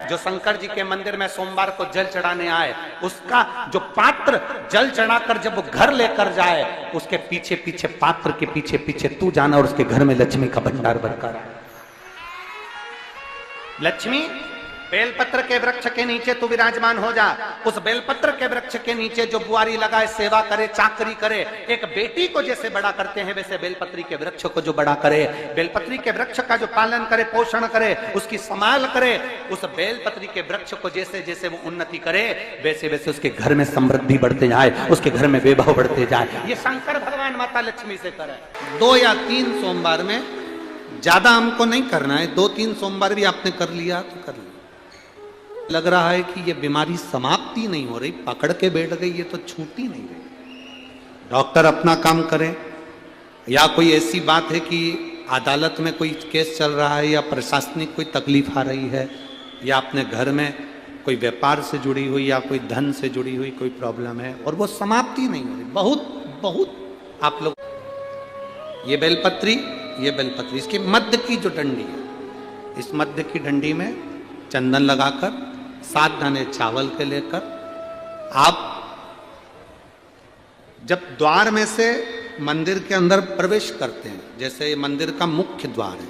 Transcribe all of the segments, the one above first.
जो शंकर जी के मंदिर में सोमवार को जल चढ़ाने आए, उसका जो पात्र जल चढ़ाकर जब वो घर लेकर जाए, उसके पीछे पीछे, पात्र के पीछे पीछे तू जाना और उसके घर में लक्ष्मी का भंडार भरकर आए। लक्ष्मी बेलपत्र के वृक्ष के नीचे तू विराजमान हो जा। उस बेलपत्र के वृक्ष के नीचे जो बुआरी लगाए, सेवा करे, चाकरी करे, एक बेटी को जैसे बड़ा करते हैं वैसे बेलपत्री के वृक्ष को जो बड़ा करे, बेलपत्री के वृक्ष का जो पालन करे, पोषण करे, उसकी संभाल करे, उस बेलपत्री के वृक्ष को जैसे जैसे वो उन्नति करे वैसे वैसे उसके घर में समृद्धि बढ़ते जाए, उसके घर में वैभव बढ़ते जाए। ये शंकर भगवान माता लक्ष्मी से करे। 2 या 3 सोमवार में, ज्यादा हमको नहीं करना है, 2-3 सोमवार भी आपने कर लिया तो कर लिया। लग रहा है कि ये बीमारी समाप्ति नहीं हो रही, पकड़ के बैठ गई, ये तो छूटी नहीं रही। डॉक्टर अपना काम करे, या कोई ऐसी बात है कि अदालत में कोई केस चल रहा है, या प्रशासनिक कोई तकलीफ आ रही है, या अपने घर में कोई व्यापार से जुड़ी हुई या कोई धन से जुड़ी हुई कोई प्रॉब्लम है और वो समाप्ति नहीं हो रही। बहुत बहुत आप लोग ये बेलपत्री इसके मध्य की जो डंडी है, इस मध्य की डंडी में चंदन लगाकर 7 दाने चावल के लेकर आप जब द्वार में से मंदिर के अंदर प्रवेश करते हैं, जैसे ये मंदिर का मुख्य द्वार है,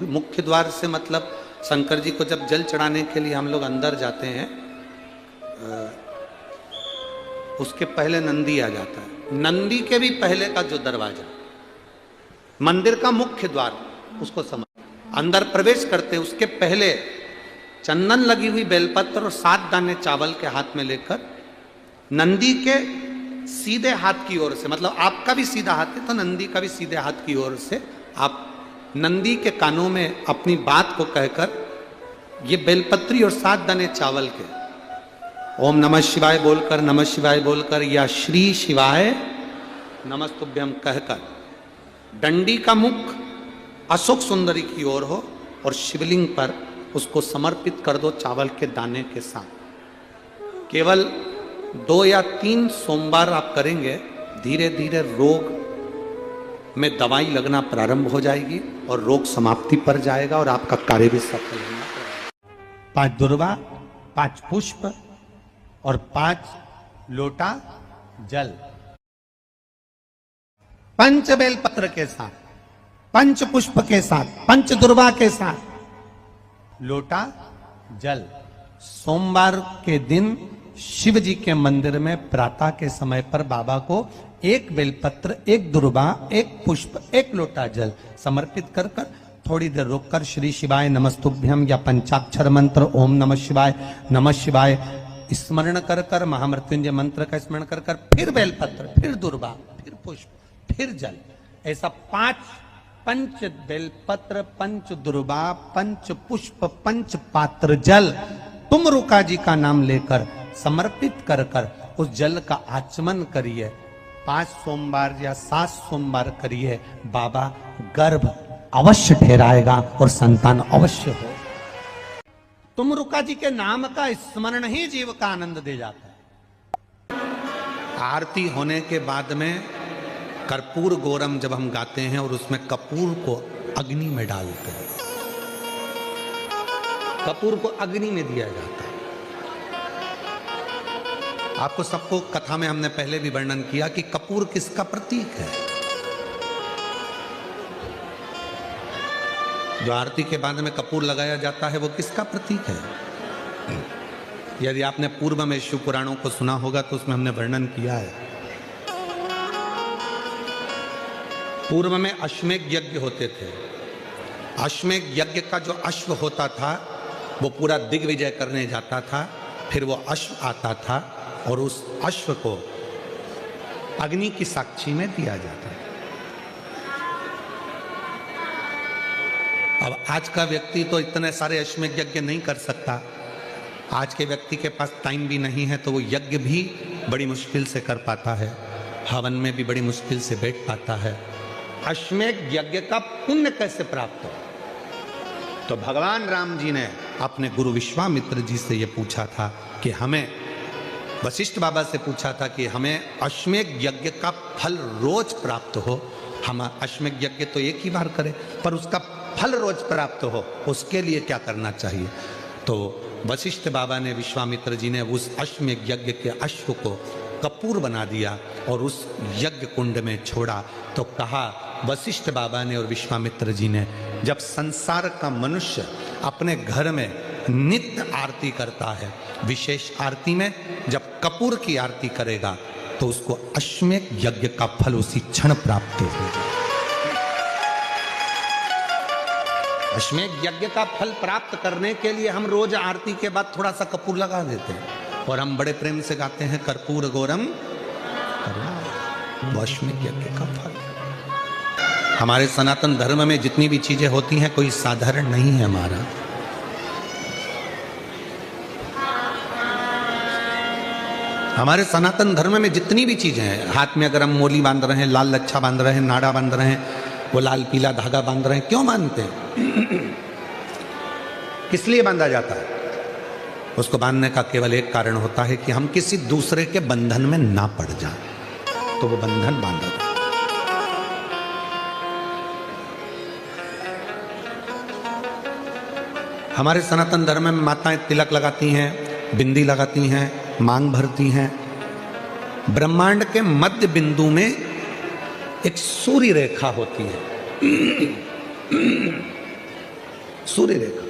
मुख्य द्वार से मतलब शंकर जी को जब जल चढ़ाने के लिए हम लोग अंदर जाते हैं, उसके पहले नंदी आ जाता है। नंदी के भी पहले का जो दरवाजा, मंदिर का मुख्य द्वार, उसको समझ अंदर प्रवेश करते हैं, उसके पहले चंदन लगी हुई बेलपत्र और 7 दाने चावल के हाथ में लेकर नंदी के सीधे हाथ की ओर से, मतलब आपका भी सीधा हाथ है तो नंदी का भी सीधे हाथ की ओर से आप नंदी के कानों में अपनी बात को कहकर ये बेलपत्री और 7 दाने चावल के ओम नमः शिवाय बोलकर, नमः शिवाय बोलकर, या श्री शिवाय नमस्तुभ्यम कहकर डंडी का मुख अशोक सुंदरी की ओर हो और शिवलिंग पर उसको समर्पित कर दो चावल के दाने के साथ। केवल 2 या 3 सोमवार आप करेंगे, धीरे धीरे रोग में दवाई लगना प्रारंभ हो जाएगी और रोग समाप्ति पर जाएगा और आपका कार्य भी सफल होगा। 5 दुर्वा, 5 पुष्प और 5 लोटा जल, 5 बेलपत्र के साथ, 5 पुष्प के साथ, 5 दुर्वा के साथ, लोटा जल। सोमवार के दिन शिव जी के मंदिर में प्रातः के समय पर बाबा को 1 बेलपत्र, 1 दुर्वा, 1 पुष्प, 1 लोटा जल समर्पित कर कर थोड़ी देर रोककर श्री शिवाय नमस्तुभ्यम या पंचाक्षर मंत्र ओम नमः शिवाय स्मरण कर कर, महामृत्युंजय मंत्र का स्मरण कर कर, फिर बेलपत्र, फिर दुर्वा, फिर पुष्प, फिर जल, ऐसा 5 बेलपत्र, 5 दुर्वा, 5 पुष्प, 5 पात्र जल तुम रुका जी का नाम लेकर समर्पित कर कर उस जल का आचमन करिए। 5 सोमवार या 7 सोमवार करिए, बाबा गर्भ अवश्य ठहराएगा और संतान अवश्य हो। तुम रुका जी के नाम का स्मरण ही जीव का आनंद दे जाता है। आरती होने के बाद में कर्पूर गौरम जब हम गाते हैं और उसमें कपूर को अग्नि में डालते हैं, कपूर को अग्नि में दिया जाता है। आपको सबको कथा में हमने पहले भी वर्णन किया कि कपूर किसका प्रतीक है। जो आरती के बाद में कपूर लगाया जाता है वो किसका प्रतीक है। यदि आपने पूर्व में शिव पुराणों को सुना होगा तो उसमें हमने वर्णन किया है। पूर्व में अश्वमेध यज्ञ होते थे। अश्वमेध यज्ञ का जो अश्व होता था वो पूरा दिग्विजय करने जाता था, फिर वो अश्व आता था और उस अश्व को अग्नि की साक्षी में दिया जाता है। अब आज का व्यक्ति तो इतने सारे अश्वमेध यज्ञ नहीं कर सकता। आज के व्यक्ति के पास टाइम भी नहीं है तो वो यज्ञ भी बड़ी मुश्किल से कर पाता है, हवन में भी बड़ी मुश्किल से बैठ पाता है। अश्वमेध यज्ञ का पुण्य कैसे प्राप्त हो? तो भगवान राम जी ने अपने गुरु विश्वामित्र जी से ये पूछा था कि हमें, वशिष्ठ बाबा से पूछा था कि हमें अश्वमेध यज्ञ का फल रोज प्राप्त हो। हम अश्वमेध यज्ञ तो एक ही बार करें, पर उसका फल रोज प्राप्त हो, उसके लिए क्या करना चाहिए। तो वशिष्ठ बाबा ने, विश्वामित्र जी ने उस अश्वमेध यज्ञ के अश्व को कपूर बना दिया और उस यज्ञ कुंड में छोड़ा। तो कहा वशिष्ठ बाबा ने और विश्वामित्र जी ने, जब संसार का मनुष्य अपने घर में नित्य आरती करता है, विशेष आरती में जब कपूर की आरती करेगा तो उसको अश्वमेध यज्ञ का फल उसी क्षण प्राप्त होगा। अश्वमेध यज्ञ का फल प्राप्त करने के लिए हम रोज आरती के बाद थोड़ा सा कपूर लगा देते हैं और हम बड़े प्रेम से गाते हैं कर्पूर गौरम करुणा। अश्वमेध यज्ञ का फल हमारे सनातन धर्म में जितनी भी चीजें होती हैं कोई साधारण नहीं है। हमारा हमारे सनातन धर्म में जितनी भी चीजें हैं, हाथ में अगर हम मोली बांध रहे हैं, लाल लच्छा बांध रहे हैं, नाड़ा बांध रहे हैं, वो लाल पीला धागा बांध रहे हैं, क्यों बांधते हैं? किस लिए बांधा जाता है? उसको बांधने का केवल एक कारण होता है कि हम किसी दूसरे के बंधन में ना पड़ जाएं, तो वो बंधन बांधा जाता है। हमारे सनातन धर्म में माताएं तिलक लगाती हैं, बिंदी लगाती हैं, मांग भरती हैं। ब्रह्मांड के मध्य बिंदु में एक सूर्य रेखा होती है, सूर्य रेखा।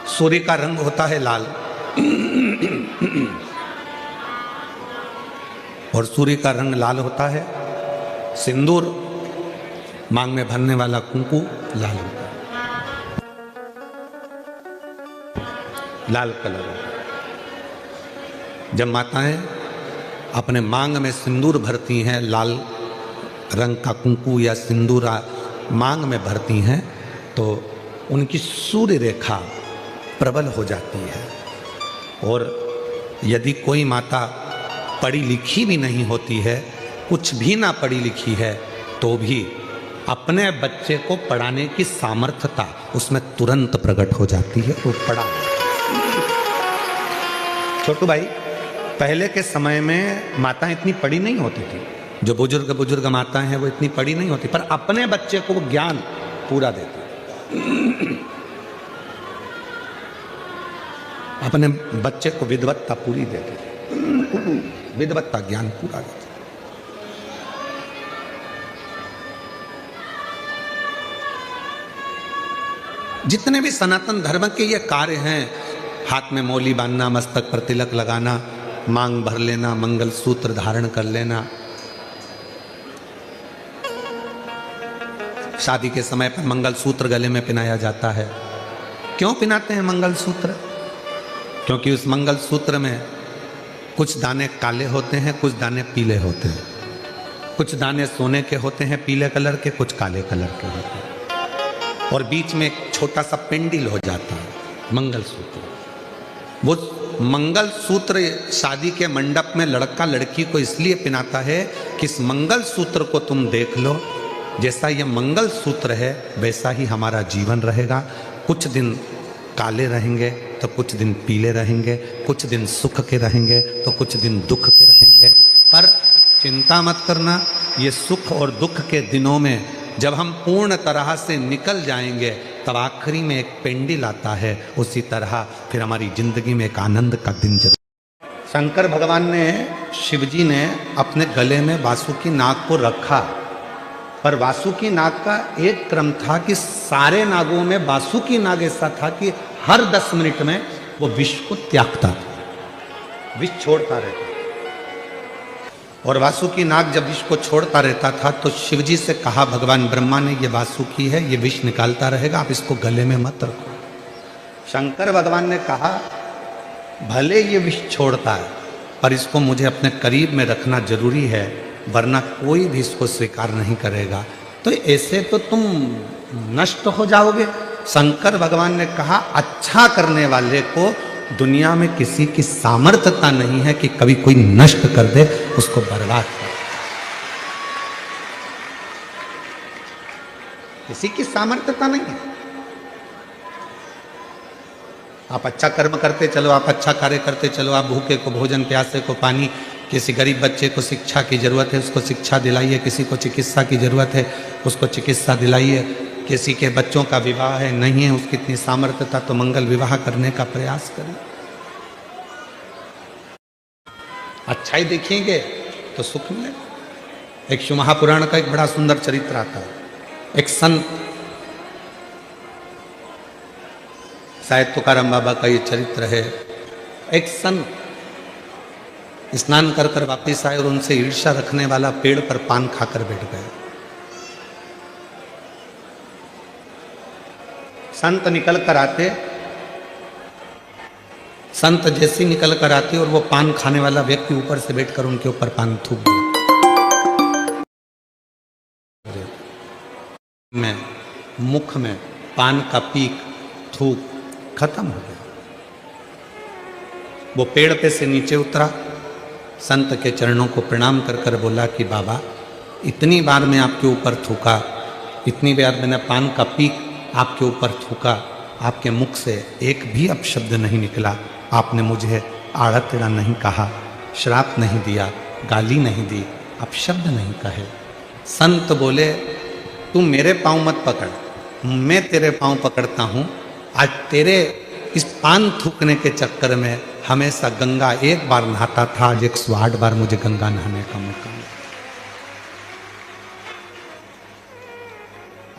सूर्य का रंग होता है लाल और सूर्य का रंग लाल होता है। सिंदूर, मांग में भरने वाला कुंकु लाल होता है, लाल कलर। जब माताएं अपने मांग में सिंदूर भरती हैं, लाल रंग का कुंकु या सिंदूरा मांग में भरती हैं, तो उनकी सूर्य रेखा प्रबल हो जाती है। और यदि कोई माता पढ़ी लिखी भी नहीं होती है, कुछ भी ना पढ़ी लिखी है, तो भी अपने बच्चे को पढ़ाने की सामर्थ्यता उसमें तुरंत प्रकट हो जाती है। वो पढ़ा। छोटू भाई, पहले के समय में माताएं इतनी पढ़ी नहीं होती थी। जो बुजुर्ग माताएं हैं वो इतनी पढ़ी नहीं होती, पर अपने बच्चे को ज्ञान पूरा देती, अपने बच्चे को विद्वत्ता पूरी देती, विद्वत्ता ज्ञान पूरा देती। जितने भी सनातन धर्म के ये कार्य हैं, हाथ में मौली बांधना, मस्तक पर तिलक लगाना, मांग भर लेना, मंगल सूत्र धारण कर लेना, शादी के समय पर मंगल सूत्र गले में पहनाया जाता है। क्यों पहनाते हैं मंगल सूत्र? क्योंकि उस मंगल सूत्र में कुछ दाने काले होते हैं, कुछ दाने पीले होते हैं, कुछ दाने सोने के होते हैं पीले कलर के, कुछ काले कलर के होते हैं, और बीच में एक छोटा सा पेंडिल हो जाता है मंगल सूत्र। वो मंगल सूत्र शादी के मंडप में लड़का लड़की को इसलिए पहनाता है कि इस मंगल सूत्र को तुम देख लो, जैसा ये मंगल सूत्र है वैसा ही हमारा जीवन रहेगा। कुछ दिन काले रहेंगे तो कुछ दिन पीले रहेंगे, कुछ दिन सुख के रहेंगे तो कुछ दिन दुख के रहेंगे। पर चिंता मत करना, ये सुख और दुख के दिनों में जब हम पूर्ण तरह से निकल जाएंगे तब आखिरी में एक पेंडिल आता है, उसी तरह फिर हमारी जिंदगी में एक आनंद का दिन जरूर। शंकर भगवान ने, शिव जी ने अपने गले में वासुकी नाग को रखा, पर वासुकी नाग का एक क्रम था कि सारे नागों में वासुकी नाग ऐसा था कि हर 10 मिनट में वो विष को त्यागता था, विष छोड़ता रहता। और वासुकी नाग जब विष को छोड़ता रहता था तो शिव जी से कहा भगवान ब्रह्मा ने, ये वासुकी है, ये विष निकालता रहेगा, आप इसको गले में मत रखो। शंकर भगवान ने कहा भले ये विष छोड़ता है पर इसको मुझे अपने करीब में रखना जरूरी है, वरना कोई भी इसको स्वीकार नहीं करेगा, तो ऐसे तो तुम नष्ट हो जाओगे। शंकर भगवान ने कहा अच्छा करने वाले को दुनिया में किसी की सामर्थ्यता नहीं है कि कभी कोई नष्ट कर दे, उसको बर्बाद कर, किसी की सामर्थ्यता नहीं है। आप अच्छा कर्म करते चलो, आप अच्छा कार्य करते चलो, आप भूखे को भोजन, प्यासे को पानी, किसी गरीब बच्चे को शिक्षा की जरूरत है उसको शिक्षा दिलाइए, किसी को चिकित्सा की जरूरत है उसको चिकित्सा दिलाइए, किसी के बच्चों का विवाह है, नहीं है उसकी इतनी सामर्थ्यता, तो मंगल विवाह करने का प्रयास करें। अच्छा ही देखेंगे तो सुख मिलेगा। एक शिव महापुराण का एक बड़ा सुंदर चरित्र आता है। एक संत, शायद तुकाराम बाबा का ये चरित्र है। एक संत स्नान कर कर वापिस आए और उनसे ईर्ष्या रखने वाला पेड़ पर पान खाकर बैठ गए। संत निकल कर आते, संत जैसे निकल कर आते और वो पान खाने वाला व्यक्ति ऊपर से बैठकर उनके ऊपर पान थूक दिया। में मुख में पान का पीक थूक खत्म हो गया। वो पेड़ पे से नीचे उतरा, संत के चरणों को प्रणाम कर कर बोला कि बाबा, इतनी बार मैं आपके ऊपर थूका, इतनी बार मैंने पान का पीक आपके ऊपर थूका, आपके मुख से एक भी अपशब्द नहीं निकला। आपने मुझे आड़ा टेढ़ा नहीं कहा, श्राप नहीं दिया, गाली नहीं दी, अपशब्द नहीं कहे। संत बोले, तू मेरे पाँव मत पकड़, मैं तेरे पाँव पकड़ता हूँ। आज तेरे इस पान थूकने के चक्कर में हमेशा गंगा एक बार नहाता था, आज 108 बार मुझे गंगा नहाने का मौका मिला।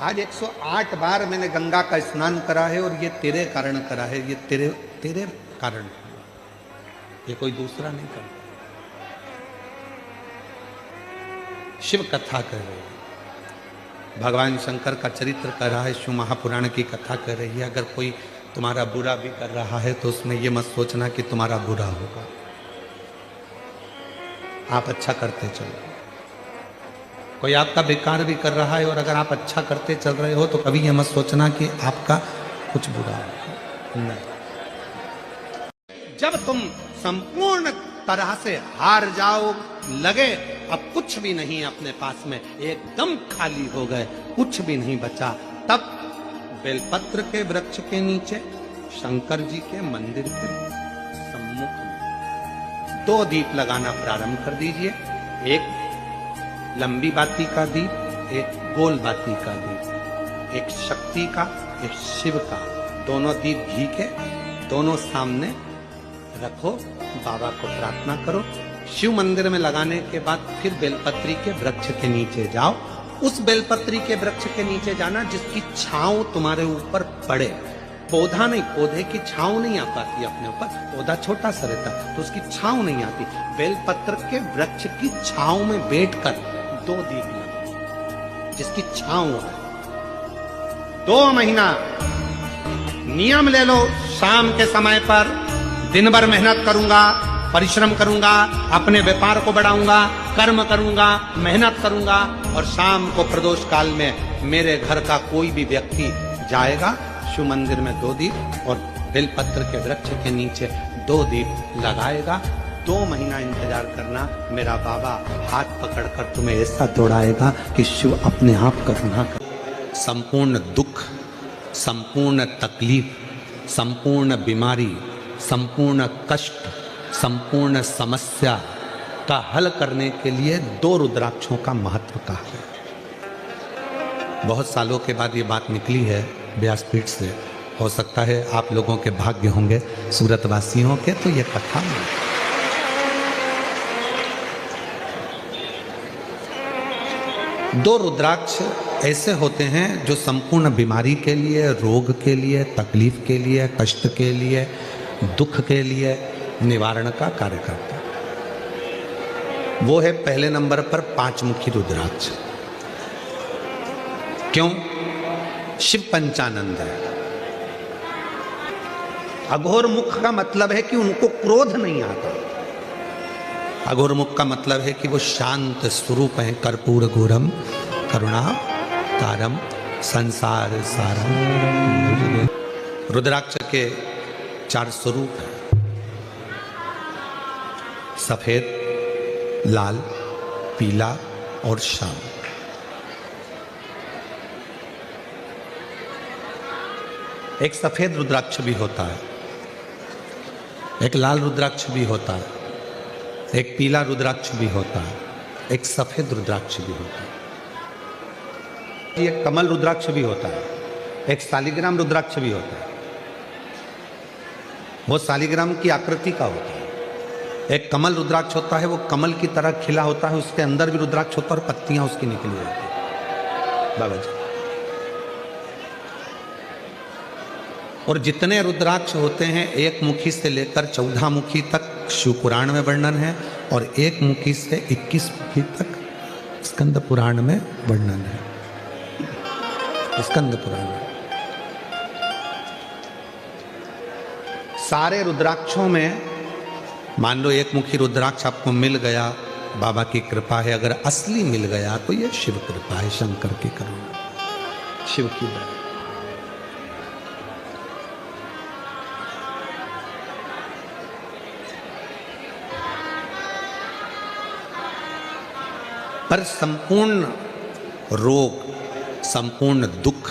आज 108 बार मैंने गंगा का स्नान करा है और ये तेरे कारण करा है, ये तेरे कारण, ये कोई दूसरा नहीं कर। शिव कथा कर रहे हैं, भगवान शंकर का चरित्र कर रहा है, शिव महापुराण की कथा कर रही है। अगर कोई तुम्हारा बुरा भी कर रहा है तो उसमें ये मत सोचना कि तुम्हारा बुरा होगा, आप अच्छा करते चलो। कोई आपका बेकार भी कर रहा है और अगर आप अच्छा करते चल रहे हो तो कभी ये मत सोचना कि आपका कुछ बुरा होगा। नहीं, जब तुम संपूर्ण तरह से हार जाओ, लगे अब कुछ भी नहीं अपने पास में, एकदम खाली हो गए, कुछ भी नहीं बचा, तब बेलपत्र के वृक्ष के नीचे शंकर जी के मंदिर के सम्मुख में 2 दीप लगाना प्रारंभ कर दीजिए। एक लंबी बाती का दीप, एक गोल बाती का दीप, एक शक्ति का, एक शिव का। दोनों दीप घी के दोनों सामने रखो, बाबा को प्रार्थना करो। शिव मंदिर में लगाने के बाद फिर बेलपत्री के वृक्ष के नीचे जाओ। उस बेलपत्री के वृक्ष के नीचे जाना जिसकी छांव तुम्हारे ऊपर पड़े। पौधा नहीं, पौधे की छांव नहीं आ पाती अपने ऊपर, पौधा छोटा सा रहता तो उसकी छांव नहीं आती। बेलपत्र के वृक्ष की छांव में बैठकर 2 दीप लगाओ जिसकी छांव है। 2 महीना नियम ले लो, शाम के समय पर दिन भर मेहनत करूंगा, परिश्रम करूंगा, अपने व्यापार को बढ़ाऊंगा, कर्म करूंगा, मेहनत करूंगा, और शाम को प्रदोष काल में मेरे घर का कोई भी व्यक्ति जाएगा, शिव मंदिर में 2 दीप और बेलपत्र के वृक्ष के नीचे 2 दीप लगाएगा। 2 महीना इंतजार करना, मेरा बाबा हाथ पकड़कर तुम्हें ऐसा दौड़ाएगा कि शिव अपने आप करुणा कर। संपूर्ण दुख, संपूर्ण तकलीफ, संपूर्ण बीमारी, संपूर्ण कष्ट, संपूर्ण समस्या का हल करने के लिए 2 रुद्राक्षों का महत्व कहा है। बहुत सालों के बाद ये बात निकली है व्यासपीठ से। हो सकता है आप लोगों के भाग्य होंगे सूरत वासियों के, तो ये कथा में 2 रुद्राक्ष ऐसे होते हैं जो संपूर्ण बीमारी के लिए, रोग के लिए, तकलीफ के लिए, कष्ट के लिए, दुख के लिए निवारण का कार्य करता है। वो है पहले नंबर पर 5 मुखी रुद्राक्ष। क्यों? शिव पंचानंद है। अघोर मुख का मतलब है कि उनको क्रोध नहीं आता। अघोर मुख का मतलब है कि वो शांत स्वरूप है। कर्पूर घोरम करुणा तारम संसार सारम। रुद्राक्ष के 4 स्वरूप हैं, सफेद, लाल, पीला और श्याम। एक सफेद रुद्राक्ष भी होता है, एक लाल रुद्राक्ष भी होता है, एक पीला रुद्राक्ष भी होता है, एक सफेद रुद्राक्ष भी होता है। एक कमल रुद्राक्ष भी होता है, एक शालिग्राम रुद्राक्ष भी होता है। वो शालिग्राम की आकृति का होता है। एक कमल रुद्राक्ष होता है, वो कमल की तरह खिला होता है, उसके अंदर भी रुद्राक्ष होता है और पत्तियां उसकी निकली होती है बाबा जी। और जितने रुद्राक्ष होते हैं, एक मुखी से लेकर 14 मुखी तक शिव पुराण में वर्णन है, और एक मुखी से 21 मुखी तक स्कंद पुराण में वर्णन है। स्कंद पुराण में सारे रुद्राक्षों में, मान लो एक मुखी रुद्राक्ष आपको मिल गया, बाबा की कृपा है। अगर असली मिल गया तो ये शिव कृपा है, शंकर की करुणा, शिव की दया। पर संपूर्ण रोग, संपूर्ण दुख,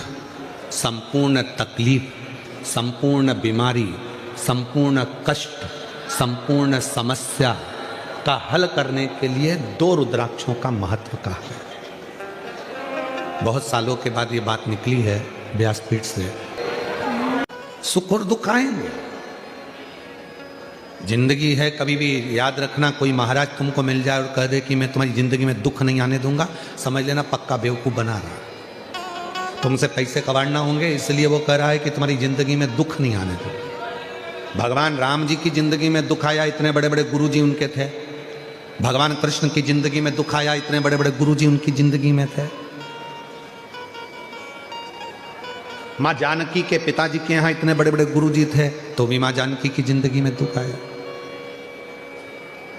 संपूर्ण तकलीफ, संपूर्ण बीमारी, संपूर्ण कष्ट, संपूर्ण समस्या का हल करने के लिए 2 रुद्राक्षों का महत्व का है। बहुत सालों के बाद ये बात निकली है व्यासपीठ से। सुख और दुख आएंगे, जिंदगी है। कभी भी याद रखना, कोई महाराज तुमको मिल जाए और कह दे कि मैं तुम्हारी जिंदगी में दुख नहीं आने दूंगा, समझ लेना पक्का बेवकूफ बना रहा। तुमसे पैसे कमाना होंगे, इसलिए वो कह रहा है कि तुम्हारी जिंदगी में दुख नहीं आने दो। भगवान राम जी की जिंदगी में दुख आया, इतने बड़े बड़े गुरु जी उनके थे। भगवान कृष्ण की जिंदगी में दुख आया, इतने बड़े बड़े गुरु जी उनकी जिंदगी में थे। मां जानकी के पिताजी के यहां इतने बड़े बड़े गुरु जी थे, तो भी मां जानकी की जिंदगी में दुख आया।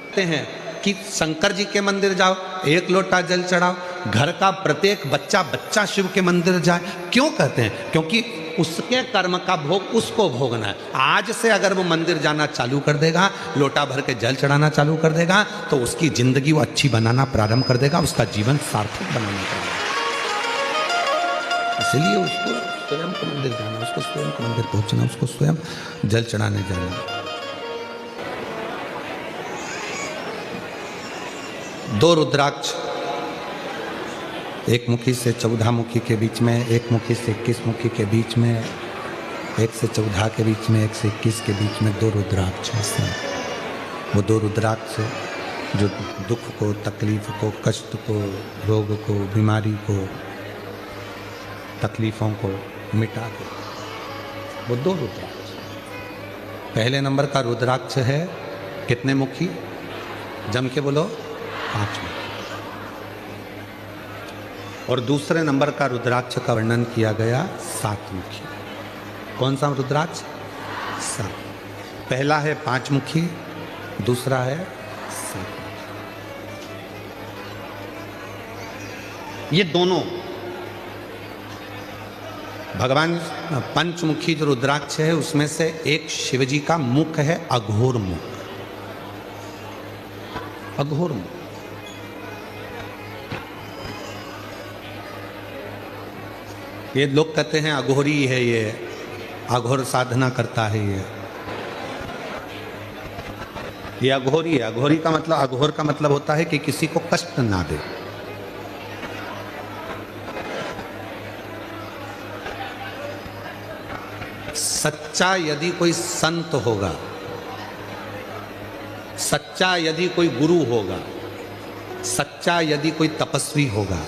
कहते हैं कि शंकर जी के मंदिर जाओ, 1 लोटा जल चढ़ाओ, घर का प्रत्येक बच्चा शिव के मंदिर जाए। क्यों कहते हैं? क्योंकि उसके कर्म का भोग उसको भोगना है। आज से अगर वो मंदिर जाना चालू कर देगा, लोटा भर के जल चढ़ाना चालू कर देगा, तो उसकी जिंदगी वो अच्छी बनाना प्रारंभ कर देगा, उसका जीवन सार्थक बनाना पड़ेगा। इसलिए उसको स्वयं को मंदिर जाना, उसको स्वयं को मंदिर पहुंचना, उसको स्वयं जल चढ़ाने जाना। 2 रुद्राक्ष, एक मुखी से 14 मुखी के बीच में, एक मुखी से 21 मुखी के बीच में, 1 से 14 के बीच में, 1 से 21 के बीच में 2 रुद्राक्ष हैं। वो 2 रुद्राक्ष जो दुख को, तकलीफ को, कष्ट को, रोग को, बीमारी को, तकलीफों को मिटा दे, वो 2 रुद्राक्ष। पहले नंबर का रुद्राक्ष है कितने मुखी? जम के बोलो, 5 मुखी। और दूसरे नंबर का रुद्राक्ष का वर्णन किया गया 7 मुखी। कौन सा रुद्राक्ष? 7। पहला है 5 मुखी, दूसरा है 7 मुखी। ये दोनों भगवान पंचमुखी जो रुद्राक्ष है, उसमें से एक शिवजी का मुख है अघोर मुख। अघोर मुख, ये लोग कहते हैं अघोरी है, ये अघोर साधना करता है, ये अघोरी है। अघोरी का मतलब, अघोर का मतलब होता है कि किसी को कष्ट ना दे। सच्चा यदि कोई संत होगा, सच्चा यदि कोई गुरु होगा, सच्चा यदि कोई तपस्वी होगा,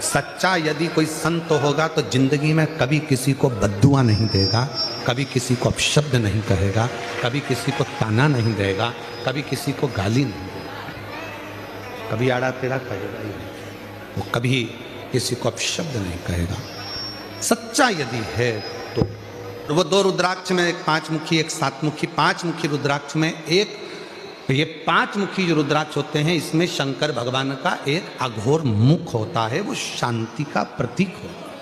सच्चा यदि कोई संत होगा, तो जिंदगी में कभी किसी को बद्दुआ नहीं देगा, कभी किसी को अपशब्द नहीं कहेगा, कभी किसी को ताना नहीं देगा, कभी किसी को गाली नहीं देगा, कभी आड़ा तेड़ा कहेगा ही नहीं, वो कभी किसी को अपशब्द नहीं कहेगा। सच्चा यदि है तो वो 2 रुद्राक्ष में, एक 5 मुखी, एक 7 मुखी। 5 मुखी रुद्राक्ष में एक, ये 5 मुखी जो रुद्राक्ष होते हैं, इसमें शंकर भगवान का एक अघोर मुख होता है, वो शांति का प्रतीक होता है,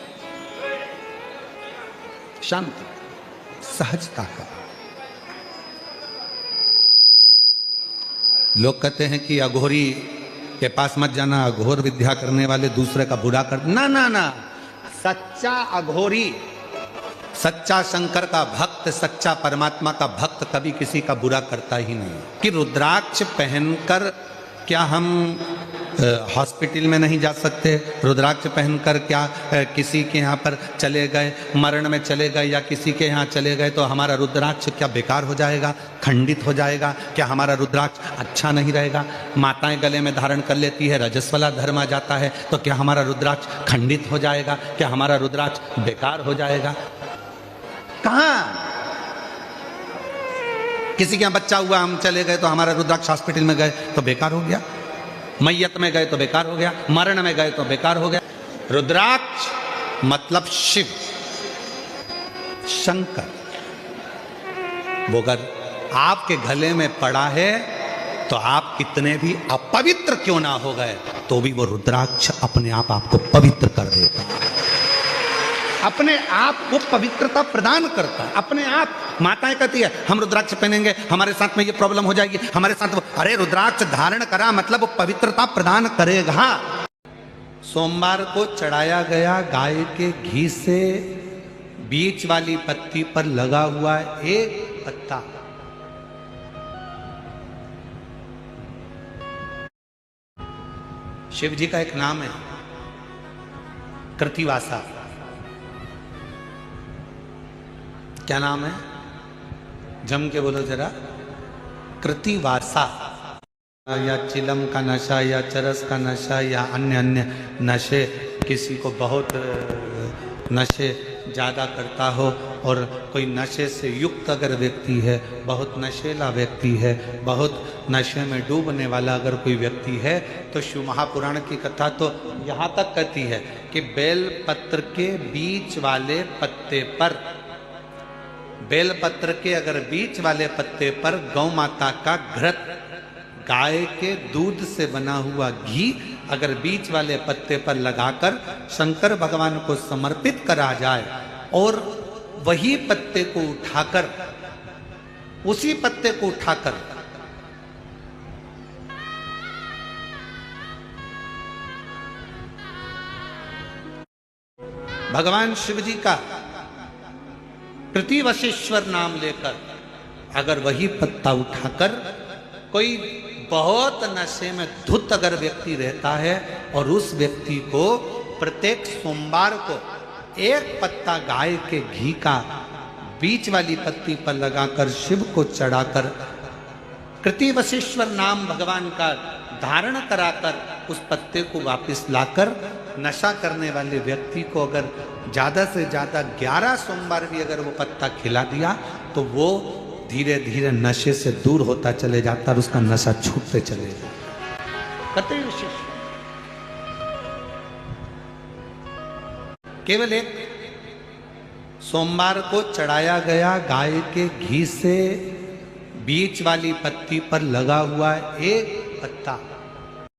शांति, सहजता का। लोग कहते हैं कि अघोरी के पास मत जाना, अघोर विद्या करने वाले दूसरे का बुरा कर, ना ना ना। सच्चा अघोरी, सच्चा शंकर का भक्त, सच्चा परमात्मा का भक्त कभी किसी का बुरा करता ही नहीं। कि रुद्राक्ष पहनकर क्या हम हॉस्पिटल में नहीं जा सकते, रुद्राक्ष पहनकर क्या किसी के यहाँ पर चले गए, मरण में चले गए या किसी के यहाँ चले गए तो हमारा रुद्राक्ष क्या बेकार हो जाएगा, खंडित हो जाएगा? क्या हमारा रुद्राक्ष अच्छा नहीं रहेगा? माताएं गले में धारण कर लेती है, रजस वाला धर्म आ जाता है, तो क्या हमारा रुद्राक्ष खंडित हो जाएगा? क्या हमारा रुद्राक्ष बेकार हो जाएगा? कहाँ किसी के यहाँ बच्चा हुआ, हम चले गए तो हमारा रुद्राक्ष हॉस्पिटल में गए तो बेकार हो गया, मैयत में गए तो बेकार हो गया, मरण में गए तो बेकार हो गया। रुद्राक्ष मतलब शिव, शंकर। वो अगर आपके गले में पड़ा है तो आप कितने भी अपवित्र क्यों ना हो गए तो भी वो रुद्राक्ष अपने आप आपको पवित्र कर देता है, अपने आप को पवित्रता प्रदान करता है अपने आप। माताएं कहती है हम रुद्राक्ष पहनेंगे, हमारे साथ में ये प्रॉब्लम हो जाएगी, हमारे साथ वो, अरे रुद्राक्ष धारण करा मतलब वो पवित्रता प्रदान करेगा। सोमवार को चढ़ाया गया गाय के घी से बीच वाली पत्ती पर लगा हुआ एक पत्ता, शिव जी का एक नाम है कृतिवासा। क्या नाम है? जम के बोलो जरा। कृतिवासा। या चिलम का नशा या चरस का नशा या अन्य अन्य नशे, किसी को बहुत नशे ज़्यादा करता हो और कोई नशे से युक्त अगर व्यक्ति है, बहुत नशेला व्यक्ति है, बहुत नशे में डूबने वाला अगर कोई व्यक्ति है, तो शिव महापुराण की कथा तो यहाँ तक कहती है कि बेलपत्र के बीच वाले पत्ते पर, बेलपत्र के अगर बीच वाले पत्ते पर गौ माता का घृत, गाय के दूध से बना हुआ घी अगर बीच वाले पत्ते पर लगाकर शंकर भगवान को समर्पित करा जाए और वही पत्ते को उठाकर, उसी पत्ते को उठाकर भगवान शिव जी का कृतिवशेश्वर नाम लेकर अगर वही पत्ता उठाकर कोई बहुत नशे में धुत अगर व्यक्ति रहता है और उस व्यक्ति को प्रत्येक सोमवार को एक पत्ता गाय के घी का बीच वाली पत्ती पर लगाकर शिव को चढ़ाकर कृतिवशेश्वर नाम भगवान का धारण कराकर उस पत्ते को वापस लाकर नशा करने वाले व्यक्ति को अगर ज्यादा से ज्यादा 11 सोमवार भी अगर वो पत्ता खिला दिया तो वो धीरे धीरे नशे से दूर होता चले जाता और उसका नशा छूटते चले जाता। कतई विशेष केवल एक सोमवार को चढ़ाया गया गाय के घी से बीच वाली पत्ती पर लगा हुआ एक पत्ता,